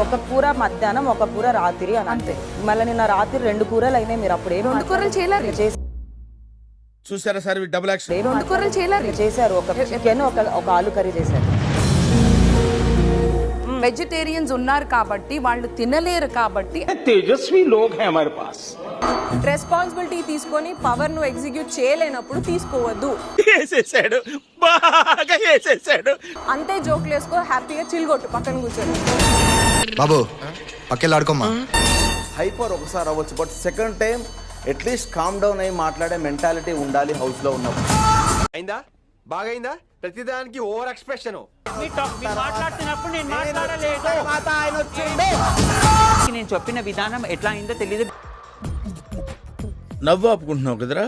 ఒక కూర మధ్యాహ్నం, ఒక కూర రాత్రి అని అంతే. మళ్ళీ నిన్న రాత్రి 2 కూరలు అయినాయి. మీరు అప్పుడు 2 కూరలు చేయలేరు. చూసారా సార్ డబుల్ యాక్షన్. 2 కూరలు చేయలేరు. చేశారు. ఒక చికెన్, ఒక ఆలు కర్రీ చేశారు. వెజిటేరియన్స్ ఉన్నారు కాబట్టి వాళ్ళు తినలేరు కాబట్టి तेजस्वी लोग हैं हमारे पास. రెస్పాన్సిబిలిటీ తీసుకొని పవర్ ను ఎగ్జిక్యూట్ చేయలేనప్పుడు తీసుకోవద్దు. వేసేసాడు, బాగా వేసేసాడు. అంతే జోక్లు వేసుకో, హ్యాపీగా చిల్గొట్టు పక్కన కూర్చొని. బాబు పక్కెళ్ళాడుకోమ్మా. హైపర్ ఒకసారి అవ్వచ్చు, but second time at least calm down అయ్యి మాట్లాడే మెంటాలిటీ ఉండాలి హౌస్ లో ఉన్నప్పుడు. అయిందా? బాగైందా? ప్రతిదానికి ఓవర్ ఎక్స్ప్రెషన్. నేను చెప్పిన విధానం ఎట్లా అయిందో తెలియదు. నవ్వు ఆపుకుంటున్నావు కదరా.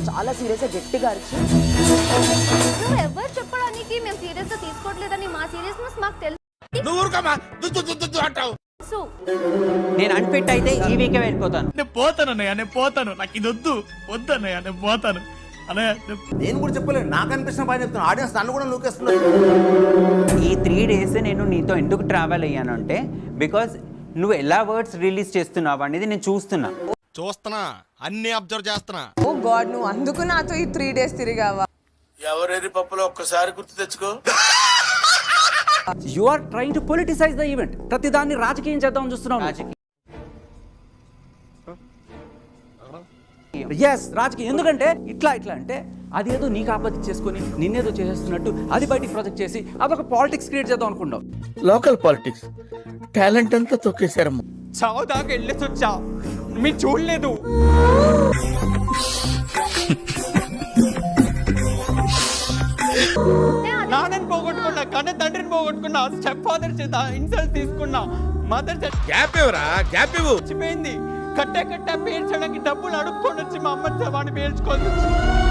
చాలా సీరియస్ గా గట్టిగా అరిచి, నువ్వు ఎవరు చెప్పడానికి మేము సీరియస్ గా తీసుకోవట్లేదని మా సీరియస్నెస్ మాకు తెలుసు. నువ్వు ఊరుకోమా, అంటావు. నేను అన్ఫిట్ అయితే ఈ వీకే వెళ్ళిపోతాను. నేను పోతాను, నాకు ఇది వద్దన్నయ్య, నేను పోతాను అన్నయ్య. నేను కూడా చెప్పలేదు, నాకు అనిపిస్తున్న పని చెప్తున్నాను. ఆడియన్స్ నన్ను కూడా నూకేస్తున్నారు. ఈ 3 days నేను నీతో ఎందుకు ట్రావెల్ అయ్యాను అంటే బికాస్ నువ్వు ఎలా వర్డ్స్ రిలీజ్ చేస్తున్నావు అనేది నేను చూస్తున్నా, అన్ని అబ్జర్వ్ చేస్తున్నా. ఓ గాడ్, నువ్వు అందుకు నాతో ఈ 3 days తిరిగావా? ఎవరెరి పప్పులో ఒక్కసారి గుర్తు తెచ్చుకో. You are trying to politicize the event. ప్రతిదాన్ని రాజకీయం చేద్దాం చూస్తున్నావు. ఎస్, రాజకీయం. ఎందుకంటే ఇట్లా అంటే అదేదో నీకు ఆపత్తి చేసుకొని నిన్నేదో చేసేస్తున్నట్టు అది బయటికి ప్రొజెక్ట్ చేసి అదొక పాలిటిక్స్ క్రియేట్ చేద్దాం అనుకుంటావు. లోకల్ పాలిటిక్స్ టాలెంట్ అంతా తొక్కేశారమ్మా. చావు దాకా వెళ్ళేసి వచ్చా, మీరు చూడలేదు. నాన్నని పోగొట్టుకున్నా, కన్న తండ్రిని పోగొట్టుకున్నా, స్టెప్ ఫాదర్ చేత ఇన్సల్ట్ తీసుకున్నా, మదర్ గ్యాప్ ఇవ్వరా, గ్యాప్ ఇవ్వు. చచ్చిపోయింది. కట్ట పేర్చడానికి డబ్బులు అడుక్కొని వచ్చి మా అమ్మ వాడిని పేర్చుకోవాల్సి వచ్చింది.